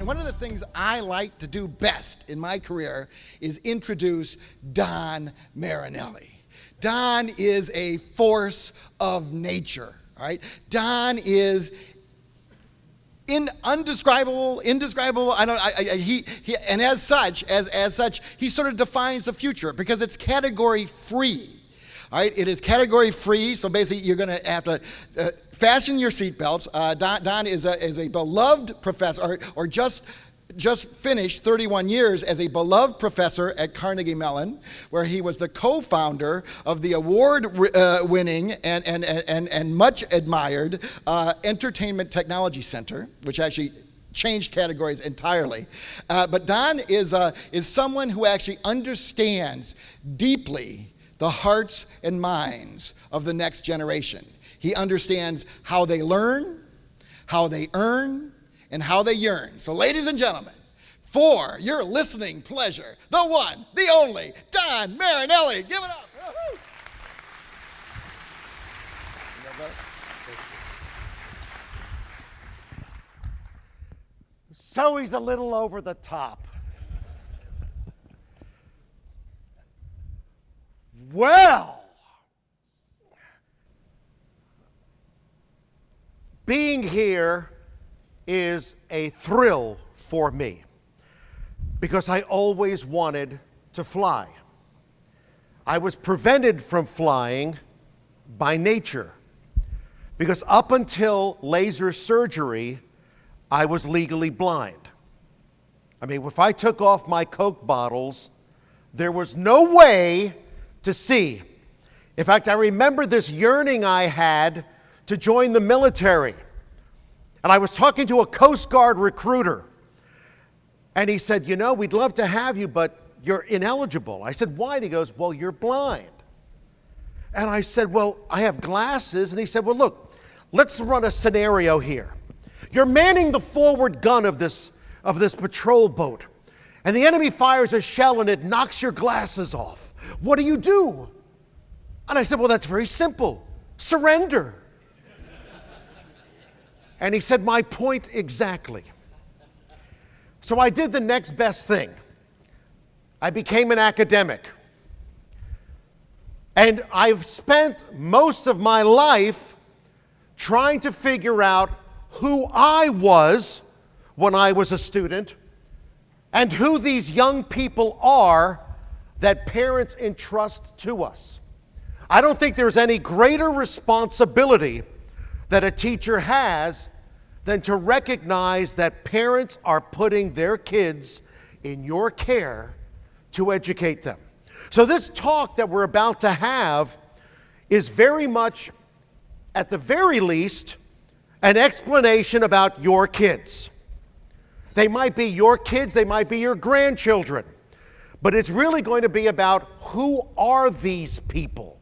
And one of the things I like to do best in my career is introduce Don Marinelli. Don is a force of nature, all right? Don is indescribable. And as such, he sort of defines the future because it's category free. All right, it is category free, so basically you're going to have to fasten your seatbelts. Don is a beloved professor, or just finished 31 years as a beloved professor at Carnegie Mellon, where he was the co-founder of the award-winning and much admired Entertainment Technology Center, which actually changed categories entirely. But Don is someone who actually understands deeply the hearts and minds of the next generation. He understands how they learn, how they earn, and how they yearn. So ladies and gentlemen, for your listening pleasure, the one, the only, Don Marinelli. Give it up. Woo-hoo. So he's a little over the top. Well, being here is a thrill for me because I always wanted to fly. I was prevented from flying by nature because up until laser surgery, I was legally blind. I mean, if I took off my Coke bottles, there was no way to see. In fact, I remember this yearning I had to join the military. And I was talking to a Coast Guard recruiter. And he said, you know, we'd love to have you, but you're ineligible. I said, why? And he goes, well, you're blind. And I said, well, I have glasses. And he said, well, look, let's run a scenario here. You're manning the forward gun of this patrol boat. And the enemy fires a shell and it knocks your glasses off. What do you do? And I said, well, that's very simple. Surrender. And he said, my point exactly. So I did the next best thing. I became an academic. And I've spent most of my life trying to figure out who I was when I was a student and who these young people are that parents entrust to us. I don't think there's any greater responsibility that a teacher has than to recognize that parents are putting their kids in your care to educate them. So this talk that we're about to have is very much, at the very least, an explanation about your kids. They might be your kids, they might be your grandchildren. But it's really going to be about who are these people?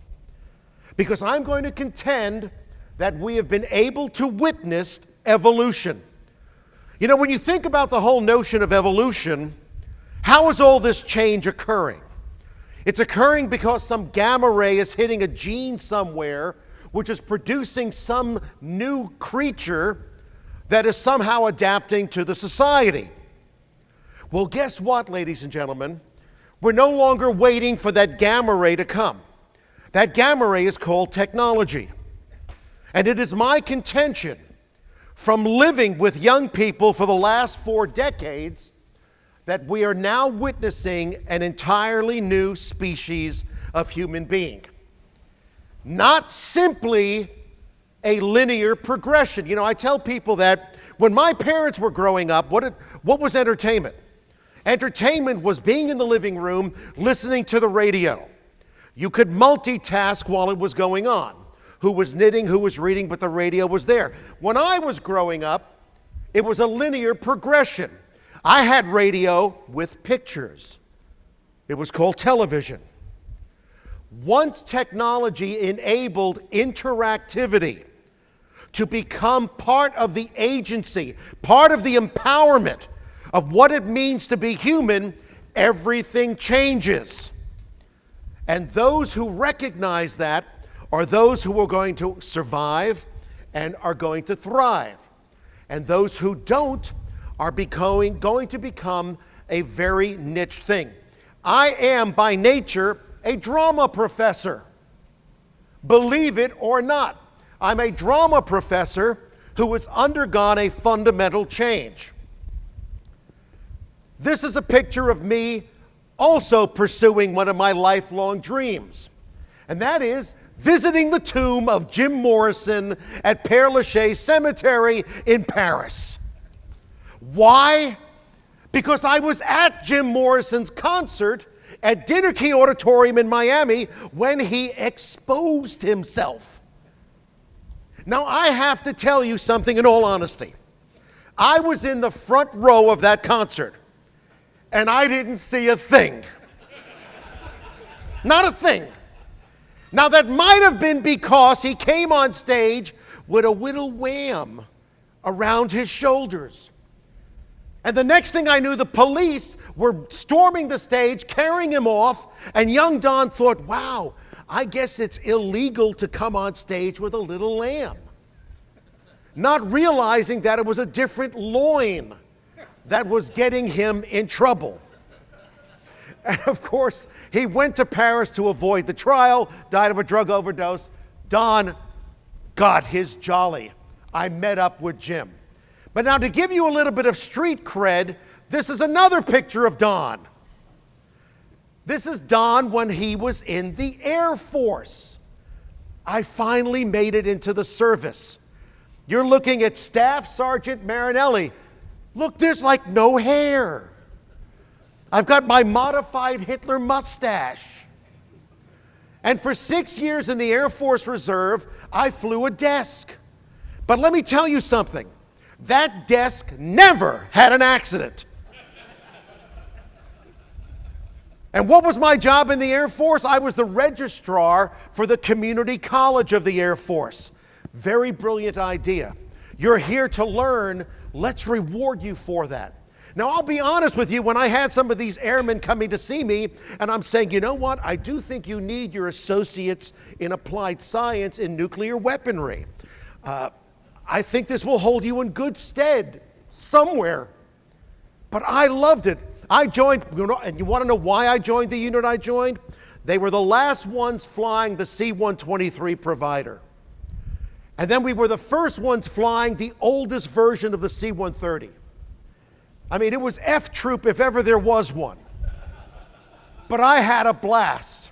Because I'm going to contend that we have been able to witness evolution. You know, when you think about the whole notion of evolution, how is all this change occurring? It's occurring because some gamma ray is hitting a gene somewhere, which is producing some new creature that is somehow adapting to the society. Well, guess what, ladies and gentlemen? We're no longer waiting for that gamma ray to come. That gamma ray is called technology. And it is my contention, from living with young people for the last 4 decades, that we are now witnessing an entirely new species of human being. Not simply a linear progression. You know, I tell people that when my parents were growing up, what was entertainment? Entertainment was being in the living room, listening to the radio. You could multitask while it was going on. Who was knitting, who was reading, but the radio was there. When I was growing up, it was a linear progression. I had radio with pictures. It was called television. Once technology enabled interactivity to become part of the agency, part of the empowerment of what it means to be human, everything changes. And those who recognize that are those who are going to survive and are going to thrive. And those who don't are going to become a very niche thing. I am by nature a drama professor. Believe it or not, I'm a drama professor who has undergone a fundamental change. This is a picture of me also pursuing one of my lifelong dreams, and that is visiting the tomb of Jim Morrison at Père Lachaise Cemetery in Paris. Why? Because I was at Jim Morrison's concert at Dinner Key Auditorium in Miami when he exposed himself. Now, I have to tell you something in all honesty. I was in the front row of that concert, and I didn't see a thing. Not a thing. Now, that might have been because he came on stage with a little wham around his shoulders. And the next thing I knew, the police were storming the stage, carrying him off, and young Don thought, wow, I guess it's illegal to come on stage with a little lamb. Not realizing that it was a different loin that was getting him in trouble. And of course, he went to Paris to avoid the trial, died of a drug overdose. Don got his jolly. I met up with Jim. But now, to give you a little bit of street cred, this is another picture of Don. This is Don when he was in the Air Force. I finally made it into the service. You're looking at Staff Sergeant Marinelli. Look, there's like no hair. I've got my modified Hitler mustache. And for 6 years in the Air Force Reserve, I flew a desk. But let me tell you something. That desk never had an accident. And what was my job in the Air Force? I was the registrar for the Community College of the Air Force. Very brilliant idea. You're here to learn. Let's reward you for that. Now, I'll be honest with you, when I had some of these airmen coming to see me, and I'm saying, you know what, I do think you need your associates in applied science in nuclear weaponry. I think this will hold you in good stead somewhere. But I loved it. I joined, and you want to know why I joined the unit I joined? They were the last ones flying the C-123 provider. And then we were the first ones flying the oldest version of the C-130. I mean, it was F Troop if ever there was one. But I had a blast.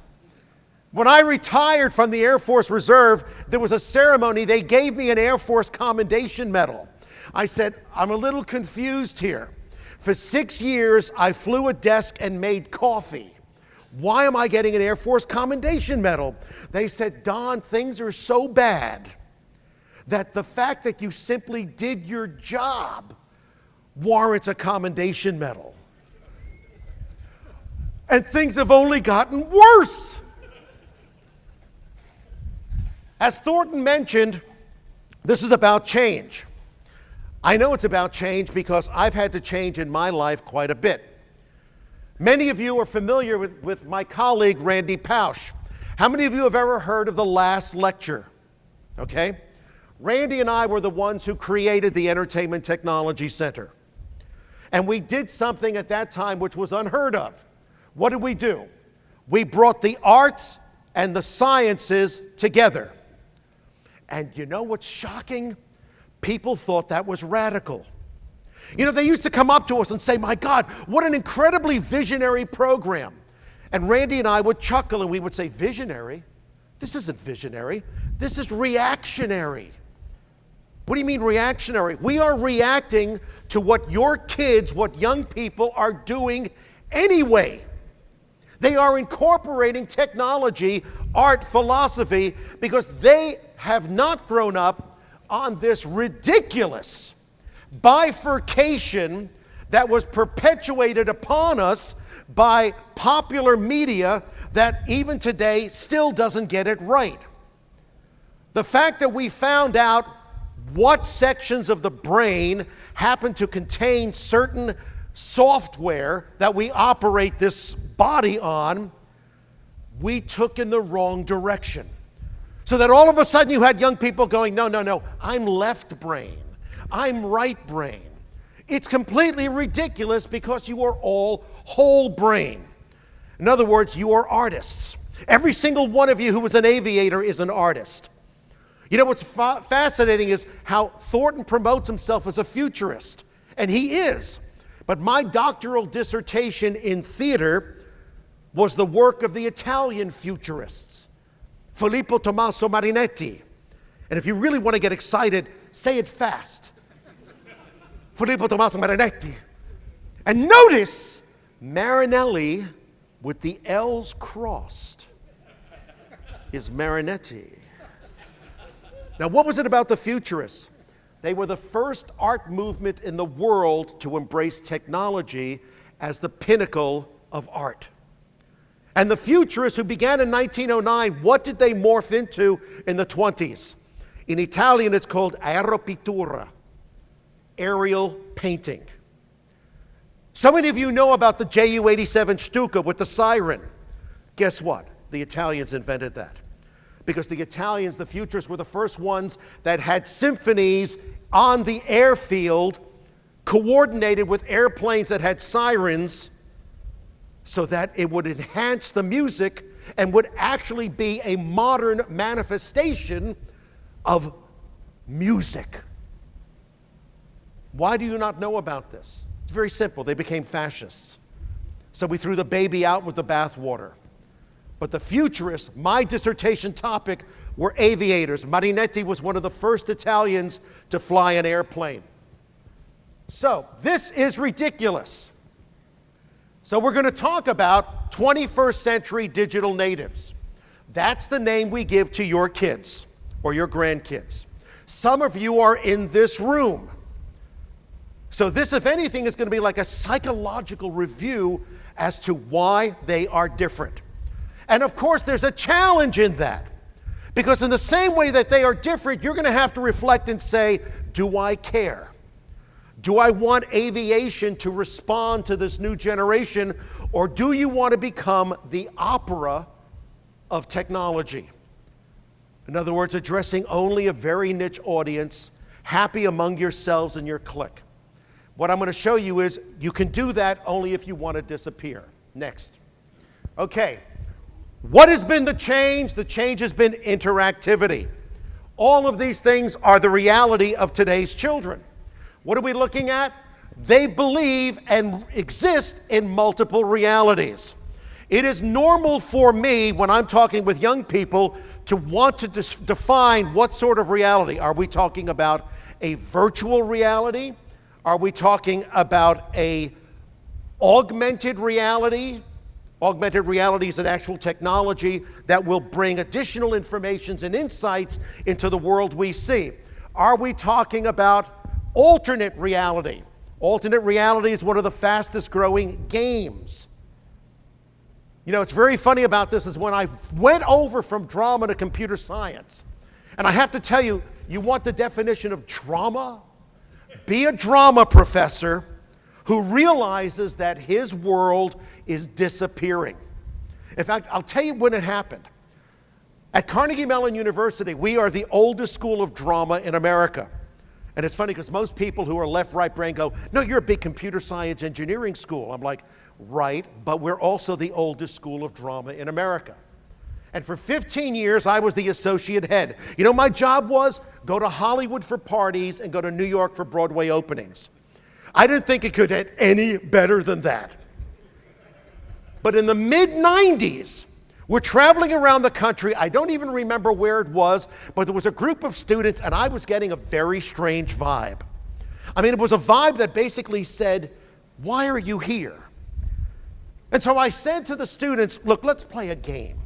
When I retired from the Air Force Reserve, there was a ceremony. They gave me an Air Force Commendation Medal. I said, I'm a little confused here. For 6 years, I flew a desk and made coffee. Why am I getting an Air Force Commendation Medal? They said, Don, things are so bad that the fact that you simply did your job warrants a commendation medal. And things have only gotten worse. As Thornton mentioned, this is about change. I know it's about change because I've had to change in my life quite a bit. Many of you are familiar with my colleague, Randy Pausch. How many of you have ever heard of The Last Lecture? Okay? Randy and I were the ones who created the Entertainment Technology Center. And we did something at that time which was unheard of. What did we do? We brought the arts and the sciences together. And you know what's shocking? People thought that was radical. You know, they used to come up to us and say, my God, what an incredibly visionary program. And Randy and I would chuckle and we would say, visionary? This isn't visionary. This is reactionary. What do you mean reactionary? We are reacting to what your kids, what young people are doing anyway. They are incorporating technology, art, philosophy, because they have not grown up on this ridiculous bifurcation that was perpetuated upon us by popular media that even today still doesn't get it right. The fact that we found out what sections of the brain happen to contain certain software that we operate this body on, we took in the wrong direction. So that all of a sudden you had young people going, no, I'm left brain, I'm right brain. It's completely ridiculous because you are all whole brain. In other words, you are artists. Every single one of you who is an aviator is an artist. You know what's fascinating is how Thornton promotes himself as a futurist, and he is. But my doctoral dissertation in theater was the work of the Italian futurists, Filippo Tommaso Marinetti. And if you really want to get excited, say it fast. Filippo Tommaso Marinetti. And notice Marinelli with the L's crossed is Marinetti. Now, what was it about the futurists? They were the first art movement in the world to embrace technology as the pinnacle of art. And the futurists who began in 1909, what did they morph into in the 20s? In Italian, it's called Aero-Pittura, aerial painting. So many of you know about the Ju-87 Stuka with the siren. Guess what? The Italians invented that. Because the Italians, the futurists, were the first ones that had symphonies on the airfield coordinated with airplanes that had sirens so that it would enhance the music and would actually be a modern manifestation of music. Why do you not know about this? It's very simple. They became fascists. So we threw the baby out with the bathwater. But the futurists, my dissertation topic, were aviators. Marinetti was one of the first Italians to fly an airplane. So this is ridiculous. So we're going to talk about 21st century digital natives. That's the name we give to your kids or your grandkids. Some of you are in this room. So this, if anything, is going to be like a psychological review as to why they are different. And of course, there's a challenge in that. Because in the same way that they are different, you're going to have to reflect and say, do I care? Do I want aviation to respond to this new generation, or do you want to become the opera of technology? In other words, addressing only a very niche audience, happy among yourselves and your clique. What I'm going to show you is you can do that only if you want to disappear. Next. Okay. What has been the change? The change has been interactivity. All of these things are the reality of today's children. What are we looking at? They believe and exist in multiple realities. It is normal for me, when I'm talking with young people, to want to define what sort of reality. Are we talking about a virtual reality? Are we talking about a augmented reality? Augmented reality is an actual technology that will bring additional information and insights into the world we see. Are we talking about alternate reality? Alternate reality is one of the fastest growing games. You know, it's very funny about this is when I went over from drama to computer science, and I have to tell you, you want the definition of drama? Be a drama professor who realizes that his world is disappearing. In fact, I'll tell you when it happened. At Carnegie Mellon University, we are the oldest school of drama in America. And it's funny because most people who are left, right brain go, no, you're a big computer science engineering school. I'm like, right, but we're also the oldest school of drama in America. And for 15 years, I was the associate head. You know, my job was go to Hollywood for parties and go to New York for Broadway openings. I didn't think it could get any better than that. But in the mid-90s, we're traveling around the country. I don't even remember where it was, but there was a group of students, and I was getting a very strange vibe. I mean, it was a vibe that basically said, why are you here? And so I said to the students, look, let's play a game.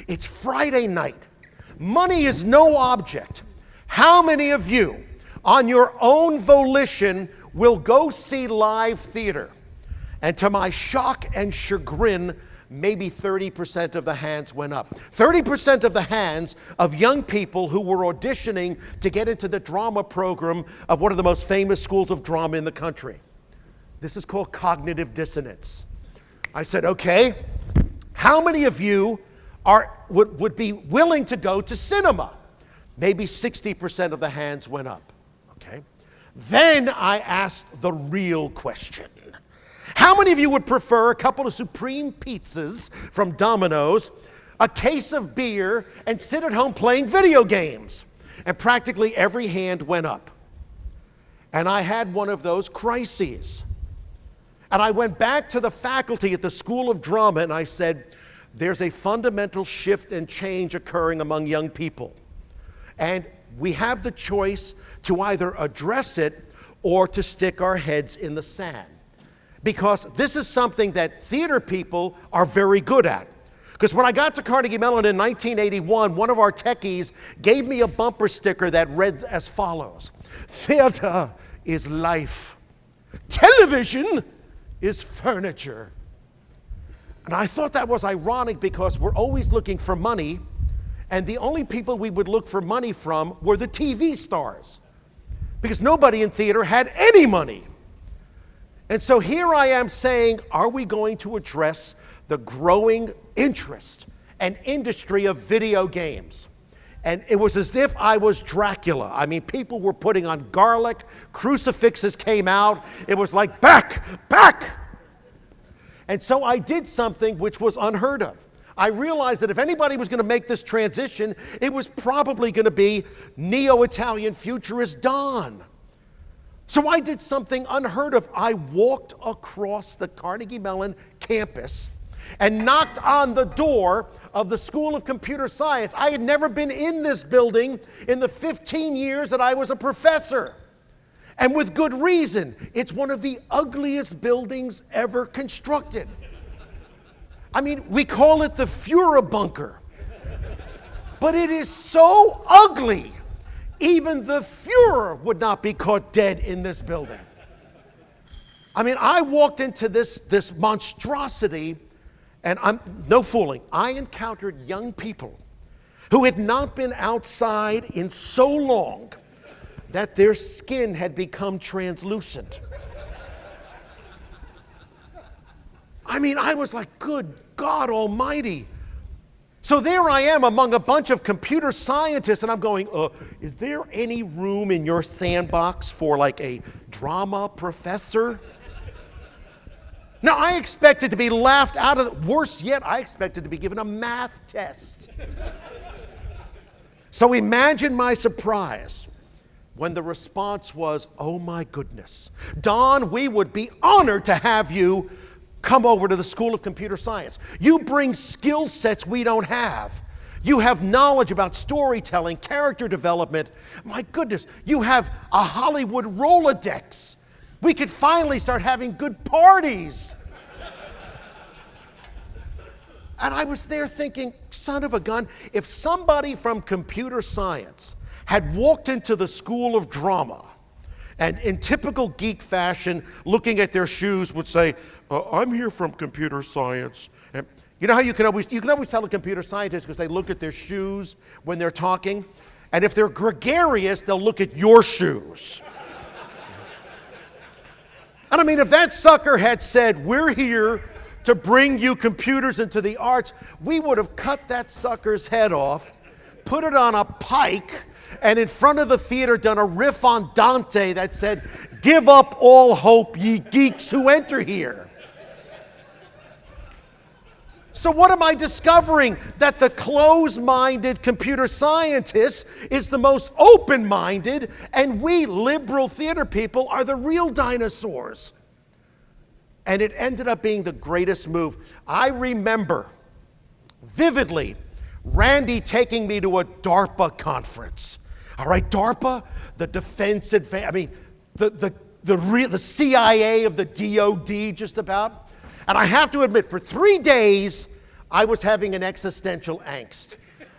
It's Friday night. Money is no object. How many of you, on your own volition, will go see live theater? And to my shock and chagrin, maybe 30% of the hands went up. 30% of the hands of young people who were auditioning to get into the drama program of one of the most famous schools of drama in the country. This is called cognitive dissonance. I said, okay, how many of you would be willing to go to cinema? Maybe 60% of the hands went up. Okay. Then I asked the real question. How many of you would prefer a couple of supreme pizzas from Domino's, a case of beer, and sit at home playing video games? And practically every hand went up. And I had one of those crises. And I went back to the faculty at the School of Drama and I said, there's a fundamental shift and change occurring among young people. And we have the choice to either address it or to stick our heads in the sand. Because this is something that theater people are very good at. Because when I got to Carnegie Mellon in 1981, one of our techies gave me a bumper sticker that read as follows: "Theater is life. Television is furniture." And I thought that was ironic because we're always looking for money, and the only people we would look for money from were the TV stars, because nobody in theater had any money. And so here I am saying, are we going to address the growing interest and industry of video games? And it was as if I was Dracula. I mean, people were putting on garlic, crucifixes came out. It was like, back, back. And so I did something which was unheard of. I realized that if anybody was going to make this transition, it was probably going to be neo-Italian futurist Don. So I did something unheard of. I walked across the Carnegie Mellon campus and knocked on the door of the School of Computer Science. I had never been in this building in the 15 years that I was a professor. And with good reason. It's one of the ugliest buildings ever constructed. I mean, we call it the Führer bunker. But it is so ugly, even the Führer would not be caught dead in this building. I mean, I walked into this monstrosity, and I'm no fooling. I encountered young people who had not been outside in so long that their skin had become translucent. I mean, I was like, good God Almighty. So there I am among a bunch of computer scientists, and I'm going, is there any room in your sandbox for like a drama professor? Now, I expected to be laughed out of it. Worse yet, I expected to be given a math test. So imagine my surprise when the response was, oh my goodness, Don, we would be honored to have you come over to the School of Computer Science. You bring skill sets we don't have. You have knowledge about storytelling, character development. My goodness, you have a Hollywood Rolodex. We could finally start having good parties. And I was there thinking, son of a gun, if somebody from computer science had walked into the School of Drama and in typical geek fashion, looking at their shoes, would say, I'm here from computer science. And you know how you can always tell a computer scientist because they look at their shoes when they're talking? And if they're gregarious, they'll look at your shoes. And I mean, if that sucker had said, we're here to bring you computers into the arts, we would have cut that sucker's head off, put it on a pike, and in front of the theater done a riff on Dante that said, give up all hope, ye geeks who enter here. So what am I discovering? That the closed-minded computer scientist is the most open-minded, and we liberal theater people are the real dinosaurs. And it ended up being the greatest move. I remember vividly Randy taking me to a DARPA conference. All right, DARPA, the Defense Advanced, I mean, the CIA of the DOD just about. And I have to admit, for 3 days, I was having an existential angst.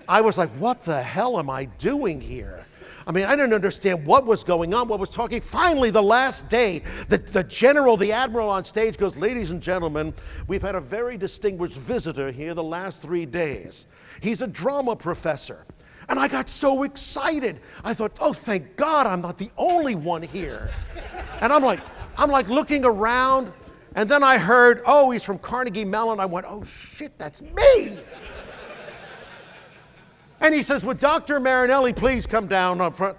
I was like, what the hell am I doing here? I mean, I didn't understand what was going on, what was talking. Finally, the last day, the general, the admiral on stage goes, ladies and gentlemen, we've had a very distinguished visitor here the last 3 days. He's a drama professor. And I got so excited. I thought, oh, thank God I'm not the only one here. And I'm like looking around, and then I heard, oh, he's from Carnegie Mellon. I went, oh, shit, that's me. And he says, would Dr. Marinelli please come down up front?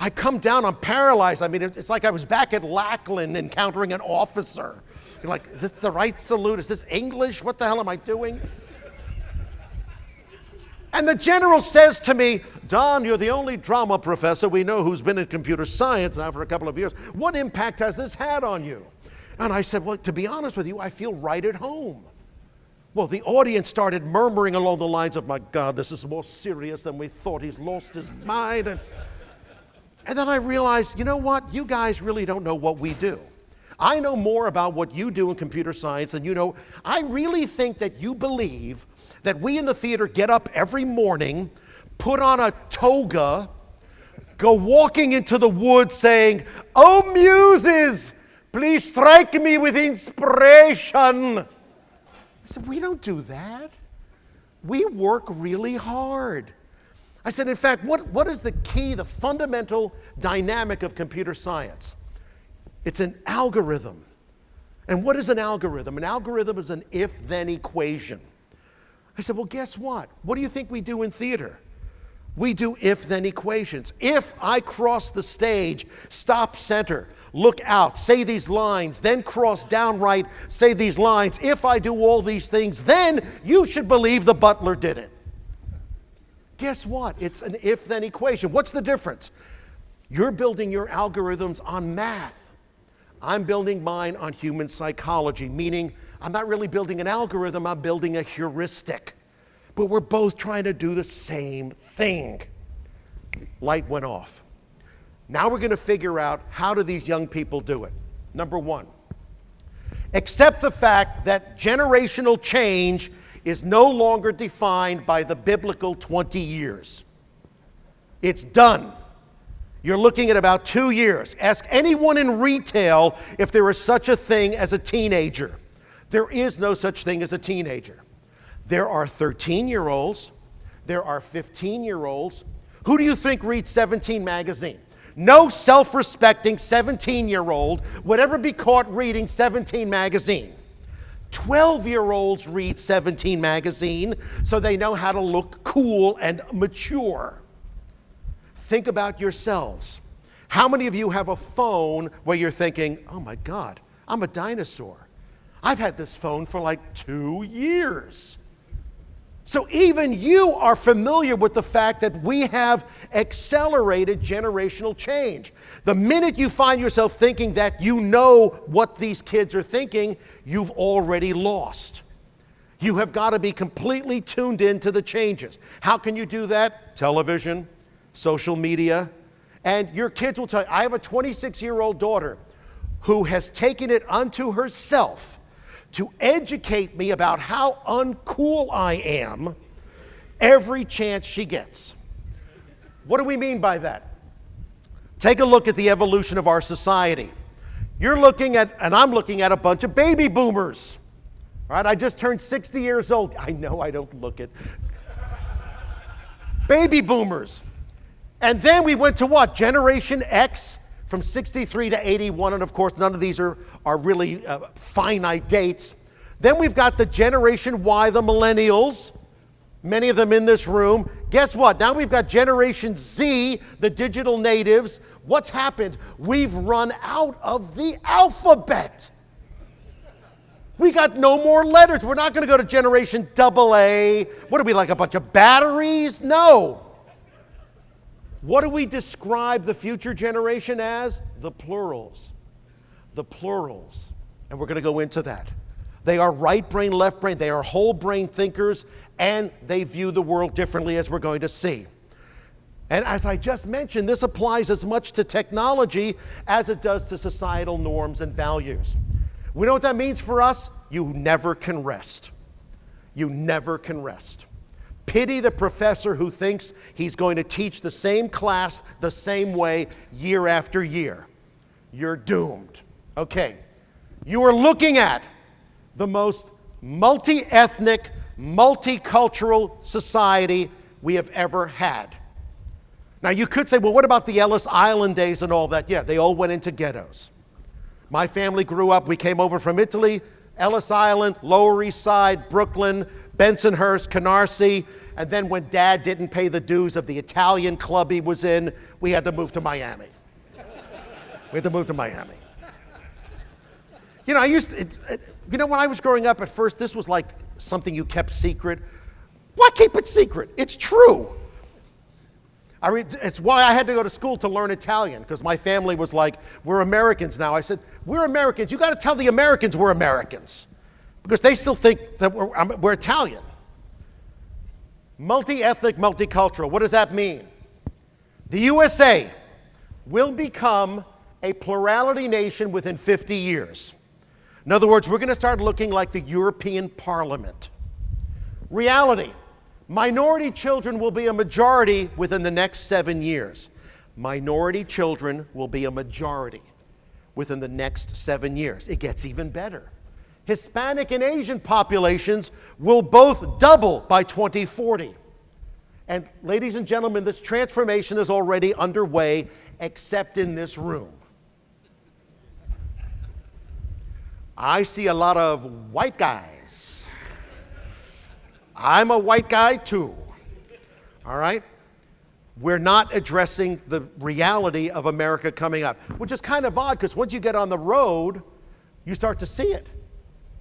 I come down, I'm paralyzed. I mean, it's like I was back at Lackland encountering an officer. You're like, is this the right salute? Is this English? What the hell am I doing? And the general says to me, Don, you're the only drama professor we know who's been in computer science now for a couple of years. What impact has this had on you? And I said, well, to be honest with you, I feel right at home. Well, the audience started murmuring along the lines of, my God, this is more serious than we thought. He's lost his mind. And then I realized, you know what? You guys really don't know what we do. I know more about what you do in computer science than you know. I really think that you believe that we in the theater get up every morning, put on a toga, go walking into the woods saying, "Oh, muses, please strike me with inspiration." I said, we don't do that. We work really hard. I said, in fact, what is the key, the fundamental dynamic of computer science? It's an algorithm. And what is an algorithm? An algorithm is an if-then equation. I said, well, guess what? What do you think we do in theater? We do if-then equations. If I cross the stage, stop center, look out, say these lines, then cross down right, say these lines. If I do all these things, then you should believe the butler did it. Guess what? It's an if-then equation. What's the difference? You're building your algorithms on math. I'm building mine on human psychology, meaning I'm not really building an algorithm, I'm building a heuristic. But we're both trying to do the same thing. Light went off. Now we're going to figure out, how do these young people do it? Number one, accept the fact that generational change is no longer defined by the biblical 20 years. It's done. You're looking at about 2 years. Ask anyone in retail if there is such a thing as a teenager. There is no such thing as a teenager. There are 13-year-olds. There are 15-year-olds. Who do you think reads 17 magazine? No self-respecting 17-year-old would ever be caught reading 17 magazine. 12-year-olds read 17 magazine so they know how to look cool and mature. Think about yourselves. How many of you have a phone where you're thinking, oh my God, I'm a dinosaur. I've had this phone for like 2 years. So even you are familiar with the fact that we have accelerated generational change. The minute you find yourself thinking that you know what these kids are thinking, you've already lost. You have got to be completely tuned in to the changes. How can you do that? Television, social media, and your kids will tell you. I have a 26-year-old daughter who has taken it unto herself to educate me about how uncool I am every chance she gets. What do we mean by that? Take a look at the evolution of our society. You're looking at, and I'm looking at, a bunch of baby boomers. All right, I just turned 60 years old. I know I don't look it. Baby boomers. And then we went to what? Generation X, from 63 to 81, and of course none of these are really finite dates. Then we've got the Generation Y, the Millennials, many of them in this room. Guess what? Now we've got Generation Z, the digital natives. What's happened? We've run out of the alphabet. We got no more letters. We're not going to go to Generation AA. What are we, like a bunch of batteries? No. What do we describe the future generation as? The plurals. The plurals. And we're going to go into that. They are right brain, left brain. They are whole brain thinkers, and they view the world differently, as we're going to see. And as I just mentioned, this applies as much to technology as it does to societal norms and values. We know what that means for us? You never can rest. You never can rest. Pity the professor who thinks he's going to teach the same class the same way year after year. You're doomed. Okay, you are looking at the most multi-ethnic, multicultural society we have ever had. Now you could say, well, what about the Ellis Island days and all that? Yeah, they all went into ghettos. My family grew up, we came over from Italy, Ellis Island, Lower East Side, Brooklyn, Bensonhurst, Canarsie, And then when Dad didn't pay the dues of the Italian club he was in, we had to move to Miami. We had to move to Miami. You know, when I was growing up at first, this was like something you kept secret. Why keep it secret? It's true. It's why I had to go to school to learn Italian, because my family was like, we're Americans now. I said, we're Americans. You got to tell the Americans we're Americans, because they still think that we're Italian. Multi-ethnic, multicultural. What does that mean? The USA will become a plurality nation within 50 years. In other words, we're going to start looking like the European Parliament. Reality. Minority children will be a majority within the next 7 years. Minority children will be a majority within the next 7 years. It gets even better. Hispanic and Asian populations will both double by 2040. And ladies and gentlemen, this transformation is already underway, except in this room. I see a lot of white guys. I'm a white guy too, all right? We're not addressing the reality of America coming up, which is kind of odd, because once you get on the road, you start to see it.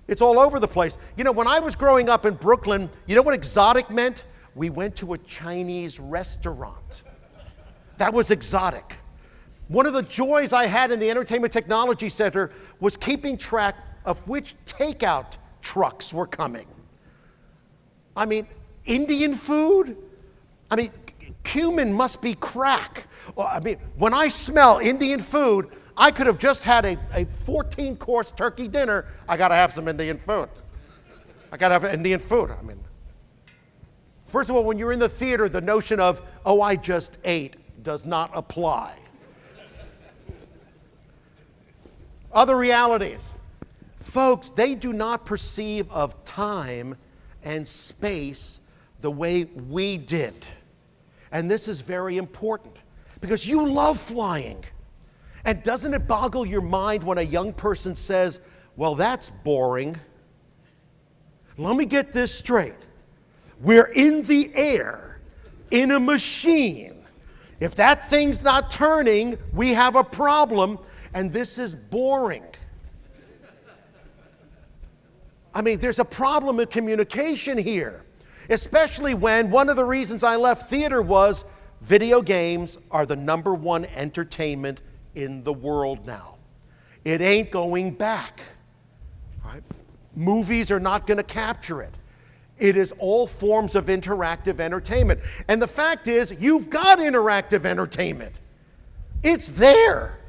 It's all over the place. You know, when I was growing up in Brooklyn, you know what exotic meant? We went to a Chinese restaurant. That was exotic. One of the joys I had in the Entertainment Technology Center was keeping track of which takeout trucks were coming. I mean, Indian food? I mean, cumin must be crack. Well, I mean, when I smell Indian food, I could have just had a 14-course turkey dinner. I got to have some Indian food. I got to have Indian food. I mean, first of all, when you're in the theater, the notion of, oh, I just ate does not apply. Other realities. Folks, they do not perceive of time and space the way we did. And this is very important, because you love flying. And doesn't it boggle your mind when a young person says, well, that's boring? Let me get this straight. We're in the air, in a machine. If that thing's not turning, we have a problem, and this is boring. I mean, there's a problem in communication here, especially when one of the reasons I left theater was video games are the #1 entertainment in the world now. It ain't going back. All right? Movies are not going to capture it. It is all forms of interactive entertainment. And the fact is, you've got interactive entertainment. It's there.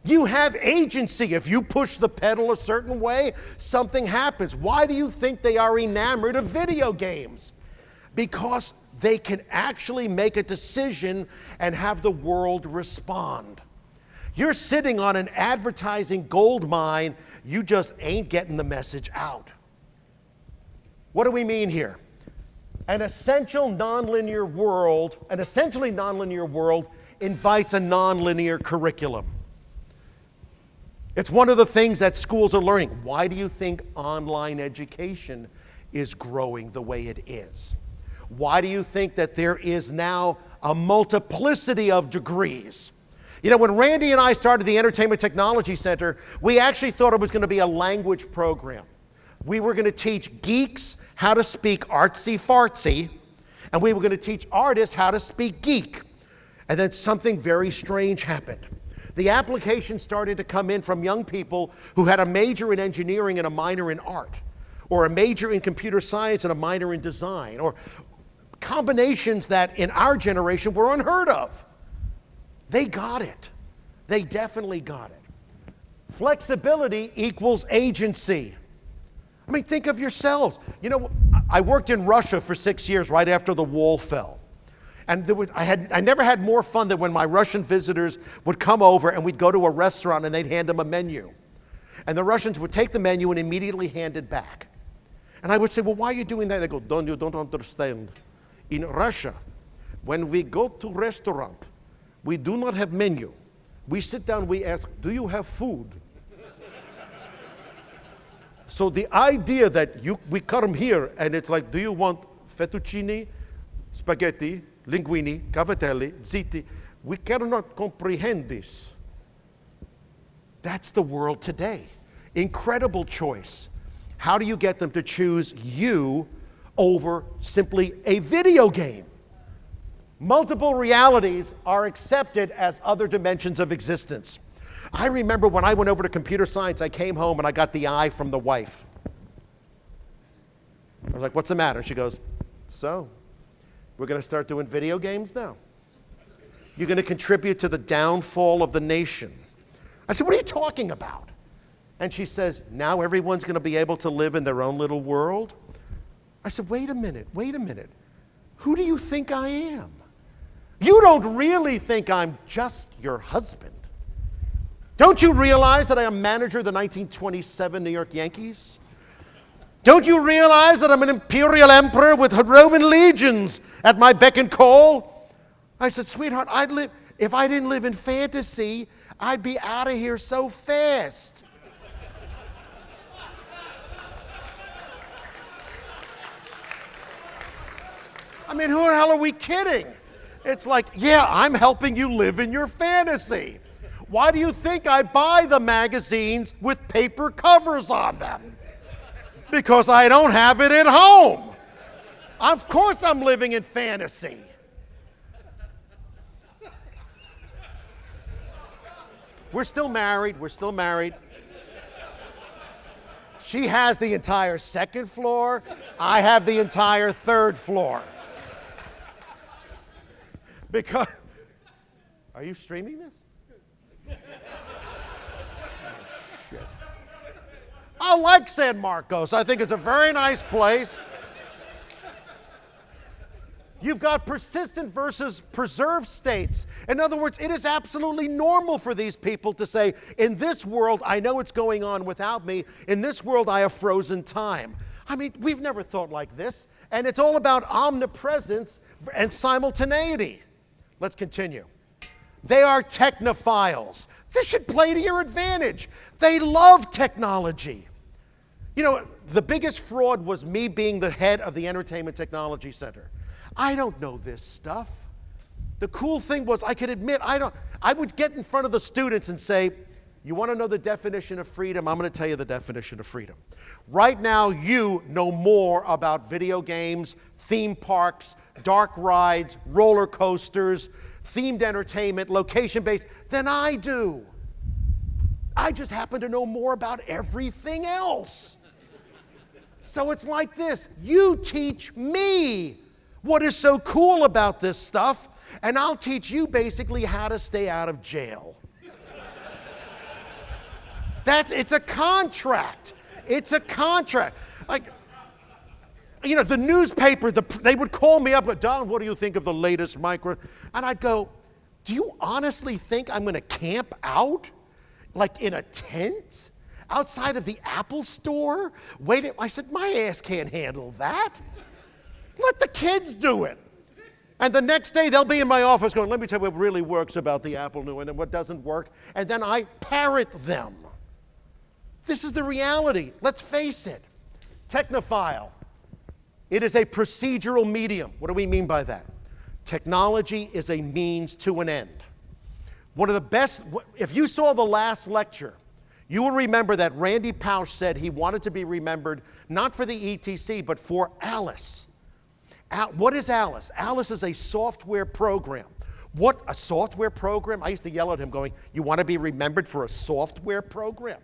You have agency. If you push the pedal a certain way, something happens. Why do you think they are enamored of video games? Because they can actually make a decision and have the world respond. You're sitting on an advertising gold mine. You just ain't getting the message out. What do we mean here? An essentially nonlinear world invites a nonlinear curriculum. It's one of the things that schools are learning. Why do you think online education is growing the way it is? Why do you think that there is now a multiplicity of degrees? You know, when Randy and I started the Entertainment Technology Center, we actually thought it was going to be a language program. We were going to teach geeks how to speak artsy-fartsy, and we were going to teach artists how to speak geek. And then something very strange happened. The applications started to come in from young people who had a major in engineering and a minor in art, or a major in computer science and a minor in design, or combinations that in our generation were unheard of. They got it. They definitely got it. Flexibility equals agency. I mean, think of yourselves. You know, I worked in Russia for 6 years right after the wall fell. And I never had more fun than when my Russian visitors would come over and we'd go to a restaurant and they'd hand them a menu. And the Russians would take the menu and immediately hand it back. And I would say, well, why are you doing that? They go, you don't understand. In Russia, when we go to restaurant, we do not have menu. We sit down, we ask, do you have food? So the idea that we come here and it's like, do you want fettuccine? spaghetti, linguini, cavatelli, ziti. We cannot comprehend this. That's the world today. Incredible choice. How do you get them to choose you over simply a video game? Multiple realities are accepted as other dimensions of existence. I remember when I went over to computer science, I came home and I got the eye from the wife. I was like, what's the matter? She goes, so, we're going to start doing video games now? You're going to contribute to the downfall of the nation? I said, what are you talking about? And she says, now everyone's going to be able to live in their own little world? I said, wait a minute. Who do you think I am? You don't really think I'm just your husband. Don't you realize that I am manager of the 1927 New York Yankees? Don't you realize that I'm an imperial emperor with Roman legions at my beck and call? I said, sweetheart, if I didn't live in fantasy, I'd be out of here so fast. I mean, who the hell are we kidding? It's like, yeah, I'm helping you live in your fantasy. Why do you think I buy the magazines with paper covers on them? Because I don't have it at home. Of course I'm living in fantasy. We're still married. She has the entire second floor. I have the entire third floor. Because, are you streaming this? Oh, shit. I like San Marcos. I think it's a very nice place. You've got persistent versus preserved states. In other words, it is absolutely normal for these people to say, in this world, I know it's going on without me. In this world, I have frozen time. I mean, we've never thought like this. And it's all about omnipresence and simultaneity. Let's continue. They are technophiles. This should play to your advantage. They love technology. You know, the biggest fraud was me being the head of the Entertainment Technology Center. I don't know this stuff. The cool thing was I could admit I would get in front of the students and say, you want to know the definition of freedom? I'm going to tell you the definition of freedom. Right now, you know more about video games, theme parks, dark rides, roller coasters, themed entertainment, location-based, than I do. I just happen to know more about everything else. So it's like this. You teach me what is so cool about this stuff, and I'll teach you basically how to stay out of jail. It's a contract. It's a contract. Like, you know, the newspaper, they would call me up and go, Don, what do you think of the latest micro? And I'd go, do you honestly think I'm going to camp out, like in a tent, outside of the Apple store? I said, my ass can't handle that. Let the kids do it. And the next day, they'll be in my office going, let me tell you what really works about the Apple new and what doesn't work. And then I parrot them. This is the reality. Let's face it. Technophile. It is a procedural medium. What do we mean by that? Technology is a means to an end. One of the best, if you saw the last lecture, you will remember that Randy Pausch said he wanted to be remembered not for the ETC, but for Alice. What is Alice? Alice is a software program. What, a software program? I used to yell at him going, you want to be remembered for a software program?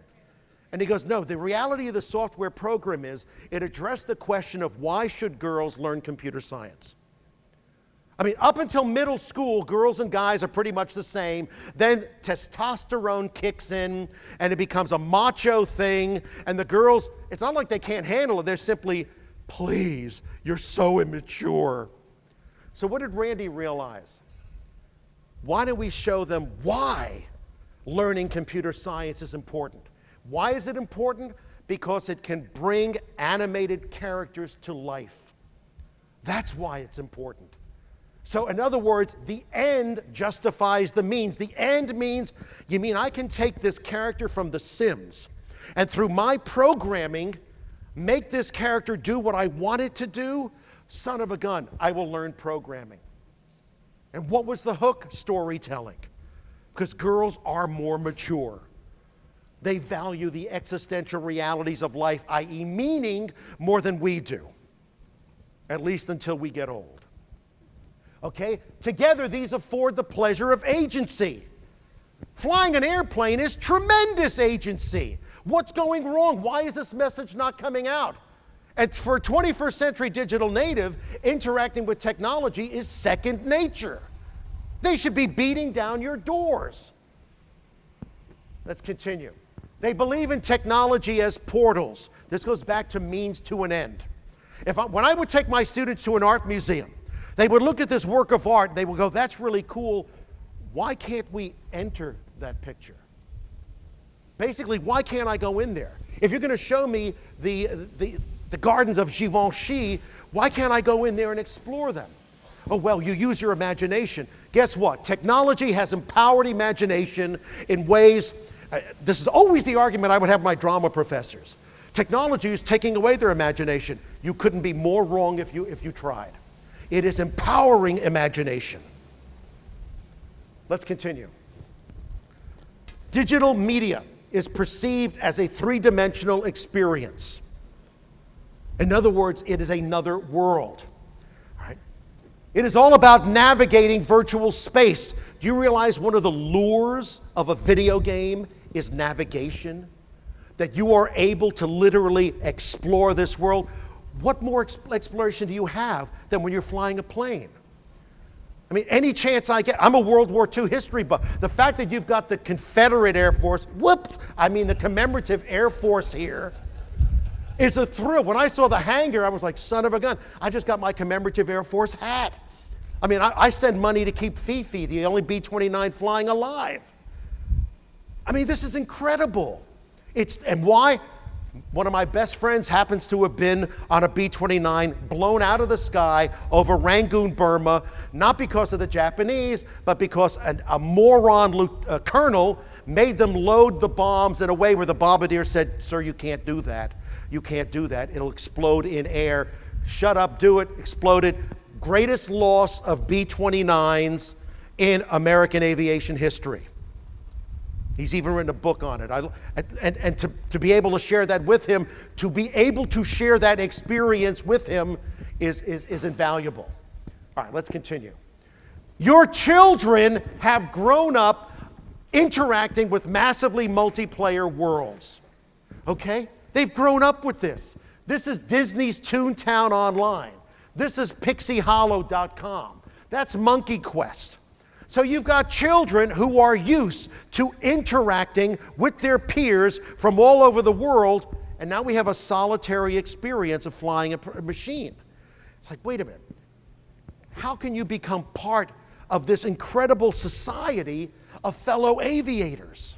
And he goes, no, the reality of the software program is it addressed the question of why should girls learn computer science? I mean, up until middle school, girls and guys are pretty much the same. Then testosterone kicks in, and it becomes a macho thing. And the girls, it's not like they can't handle it. They're simply, please, you're so immature. So what did Randy realize? Why don't we show them why learning computer science is important? Why is it important? Because it can bring animated characters to life. That's why it's important. So in other words, the end justifies the means. The end means, you mean I can take this character from The Sims and through my programming, make this character do what I want it to do, Son of a gun, I will learn programming. And what was the hook? Storytelling. Because girls are more mature. They value the existential realities of life, i.e. meaning, more than we do. At least until we get old. Okay? Together, these afford the pleasure of agency. Flying an airplane is tremendous agency. What's going wrong? Why is this message not coming out? And for a 21st century digital native, interacting with technology is second nature. They should be beating down your doors. Let's continue. They believe in technology as portals. This goes back to means to an end. When I would take my students to an art museum, they would look at this work of art, they would go, that's really cool. Why can't we enter that picture? Basically, why can't I go in there? If you're going to show me the gardens of Givenchy, why can't I go in there and explore them? Oh, well, you use your imagination. Guess what? Technology has empowered imagination in ways, this is always the argument I would have with my drama professors. Technology is taking away their imagination. You couldn't be more wrong if you tried. It is empowering imagination. Let's continue. Digital media is perceived as a three-dimensional experience. In other words, it is another world. All right? It is all about navigating virtual space. Do you realize one of the lures of a video game is navigation? That you are able to literally explore this world. What more exploration do you have than when you're flying a plane? I mean, any chance I get, I'm a World War II history buff. The fact that you've got the Confederate Air Force, the commemorative Air Force here, is a thrill. When I saw the hangar, I was like, son of a gun. I just got my commemorative Air Force hat. I mean, I send money to keep Fifi, the only B-29 flying alive. I mean, this is incredible. And why? One of my best friends happens to have been on a B-29 blown out of the sky over Rangoon, Burma, not because of the Japanese, but because a moron colonel made them load the bombs in a way where the bombardier said, sir, you can't do that. You can't do that. It'll explode in air. Shut up, do it, exploded. Greatest loss of B-29s in American aviation history. He's even written a book on it. And to be able to share that with him, to be able to share that experience with him is invaluable. All right, let's continue. Your children have grown up interacting with massively multiplayer worlds. Okay? They've grown up with this. This is Disney's Toontown Online. This is PixieHollow.com. That's Monkey Quest. So you've got children who are used to interacting with their peers from all over the world, and now we have a solitary experience of flying a machine. It's like, wait a minute. How can you become part of this incredible society of fellow aviators?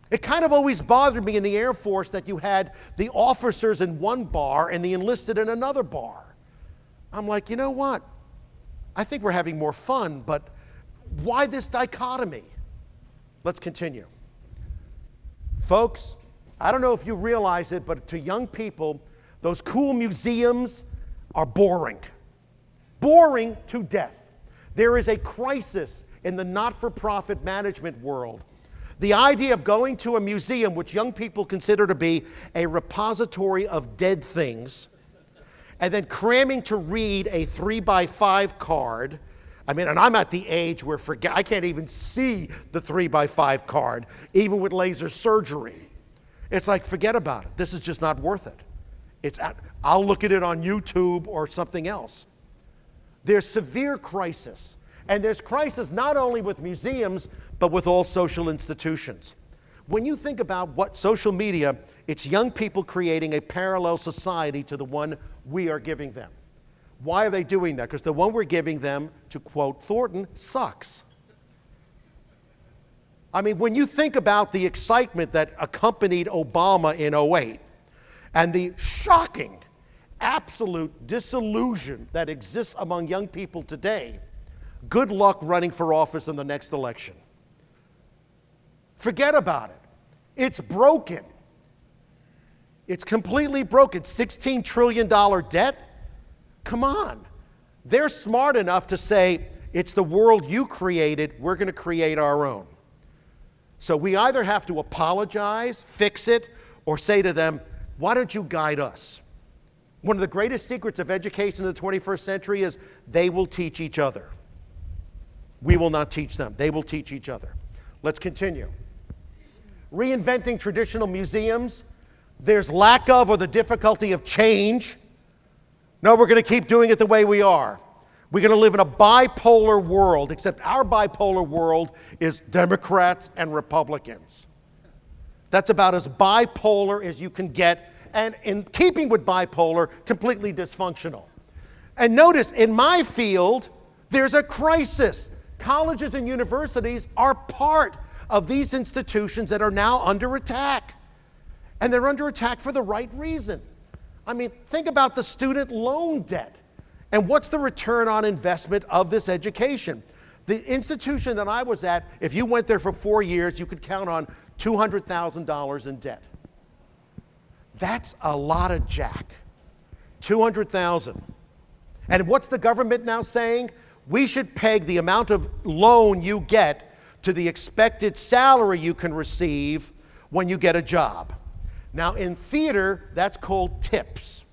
It kind of always bothered me in the Air Force that you had the officers in one bar and the enlisted in another bar. I'm like, you know what? I think we're having more fun, but why this dichotomy? Let's continue. Folks, I don't know if you realize it, but to young people, those cool museums are boring. Boring to death. There is a crisis in the not-for-profit management world. The idea of going to a museum, which young people consider to be a repository of dead things, and then cramming to read a 3x5 card. I mean, and I'm at the age where I can't even see the 3x5 card, even with laser surgery. It's like, forget about it. This is just not worth it. I'll look at it on YouTube or something else. There's severe crisis. And there's crisis not only with museums, but with all social institutions. When you think about what social media, it's young people creating a parallel society to the one we are giving them. Why are they doing that? Because the one we're giving them, to quote Thornton, sucks. I mean, when you think about the excitement that accompanied Obama in 2008 and the shocking, absolute disillusion that exists among young people today, good luck running for office in the next election. Forget about it. It's broken. It's completely broken. $16 trillion debt. come on. They're smart enough to say, it's the world you created, we're going to create our own. So we either have to apologize, fix it, or say to them, why don't you guide us? One of the greatest secrets of education in the 21st century is they will teach each other. We will not teach them. They will teach each other. Let's continue. Reinventing traditional museums. There's lack of or the difficulty of change. No, we're going to keep doing it the way we are. We're going to live in a bipolar world, except our bipolar world is Democrats and Republicans. That's about as bipolar as you can get, and in keeping with bipolar, completely dysfunctional. And notice, in my field, there's a crisis. Colleges and universities are part of these institutions that are now under attack. And they're under attack for the right reason. I mean, think about the student loan debt. And what's the return on investment of this education? The institution that I was at, if you went there for 4 years, you could count on $200,000 in debt. That's a lot of jack. $200,000. And what's the government now saying? We should peg the amount of loan you get to the expected salary you can receive when you get a job. Now, in theater, that's called tips.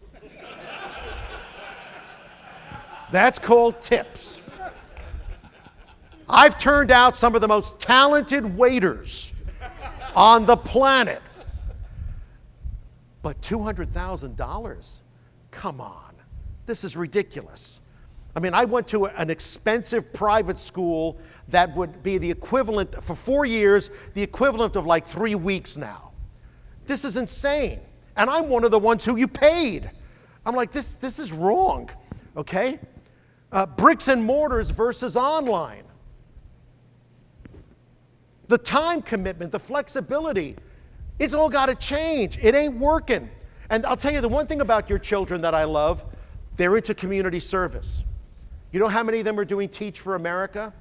That's called tips. I've turned out some of the most talented waiters on the planet. But $200,000? Come on. This is ridiculous. I mean, I went to an expensive private school that would be the equivalent, for 4 years, the equivalent of like 3 weeks now. This is insane. And I'm one of the ones who you paid. I'm like, this is wrong, okay? Bricks and mortars versus online. The time commitment, the flexibility, it's all got to change. It ain't working. And I'll tell you the one thing about your children that I love, they're into community service. You know how many of them are doing Teach for America?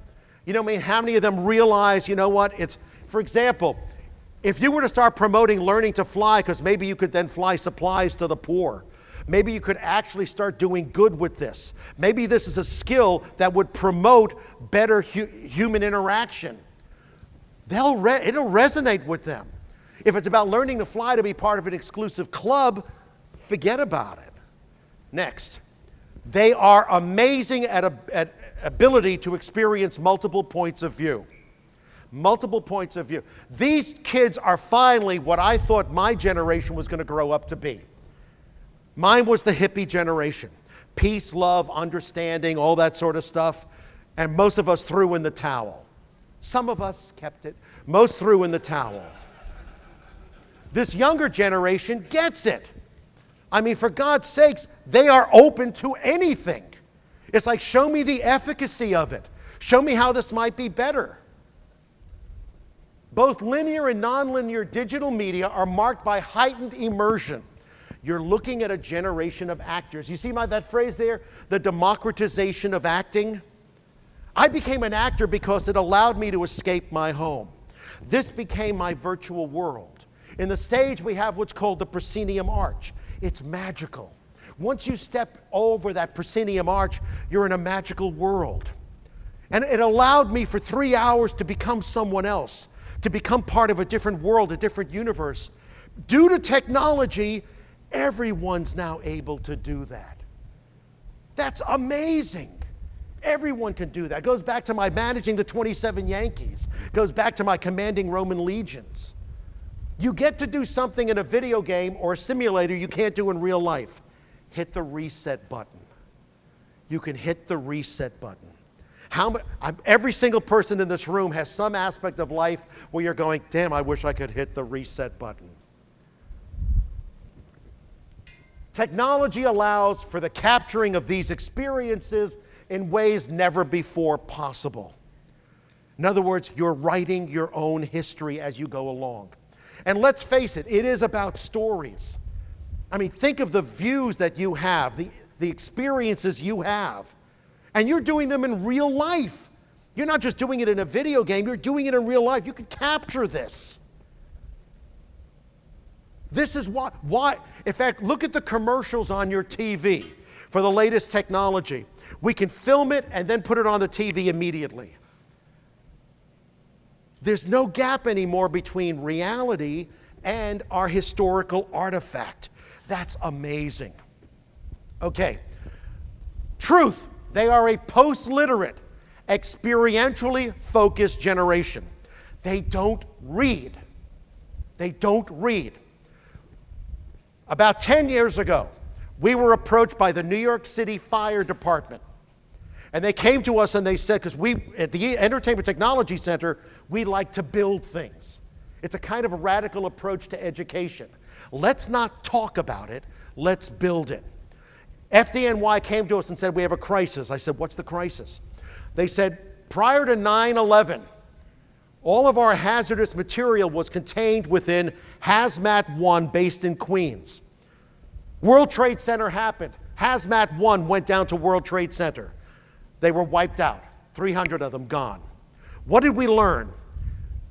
You know, I mean, how many of them realize, you know what, it's, for example, if you were to start promoting learning to fly, because maybe you could then fly supplies to the poor, maybe you could actually start doing good with this. Maybe this is a skill that would promote better human interaction. It'll resonate with them. If it's about learning to fly to be part of an exclusive club, forget about it. Next, they are amazing at ability to experience multiple points of view. Multiple points of view. These kids are finally what I thought my generation was going to grow up to be. Mine was the hippie generation. Peace, love, understanding, all that sort of stuff. And most of us threw in the towel. Some of us kept it. Most threw in the towel. This younger generation gets it. I mean, for God's sakes, they are open to anything. It's like, show me the efficacy of it. Show me how this might be better. Both linear and nonlinear digital media are marked by heightened immersion. You're looking at a generation of actors. You see that phrase there? The democratization of acting? I became an actor because it allowed me to escape my home. This became my virtual world. In the stage, we have what's called the proscenium arch. It's magical. Once you step over that proscenium arch, you're in a magical world. And it allowed me for 3 hours to become someone else, to become part of a different world, a different universe. Due to technology, everyone's now able to do that. That's amazing. Everyone can do that. It goes back to my managing the 27 Yankees. It goes back to my commanding Roman legions. You get to do something in a video game or a simulator you can't do in real life. Hit the reset button. You can hit the reset button. Every single person in this room has some aspect of life where you're going, damn, I wish I could hit the reset button. Technology allows for the capturing of these experiences in ways never before possible. In other words, you're writing your own history as you go along. And let's face it, it is about stories. I mean, think of the views that you have, the experiences you have. And you're doing them in real life. You're not just doing it in a video game, you're doing it in real life. You can capture this. This is why, in fact, look at the commercials on your TV. for the latest technology. We can film it and then put it on the TV immediately. There's no gap anymore between reality and our historical artifact. That's amazing. Okay. Truth. They are a post-literate, experientially focused generation. They don't read. They don't read. About 10 years ago, we were approached by the New York City Fire Department. And they came to us and they said, because we, at the Entertainment Technology Center, we like to build things. It's a kind of a radical approach to education. Let's not talk about it, let's build it. FDNY came to us and said, we have a crisis. I said, what's the crisis? They said, prior to 9/11, all of our hazardous material was contained within Hazmat 1 based in Queens. World Trade Center happened. Hazmat 1 went down to World Trade Center. They were wiped out, 300 of them gone. What did we learn?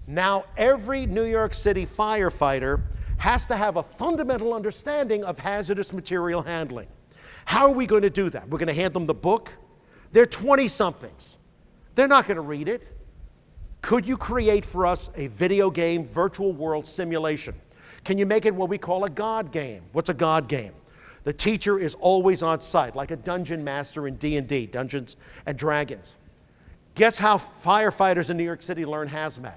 Now every New York City firefighter has to have a fundamental understanding of hazardous material handling. How are we going to do that? We're going to hand them the book? They're 20-somethings. They're not going to read it. Could you create for us a video game virtual world simulation? Can you make it what we call a God game? What's a God game? The teacher is always on site, like a dungeon master in D&D, Dungeons and Dragons. Guess how firefighters in New York City learn hazmat?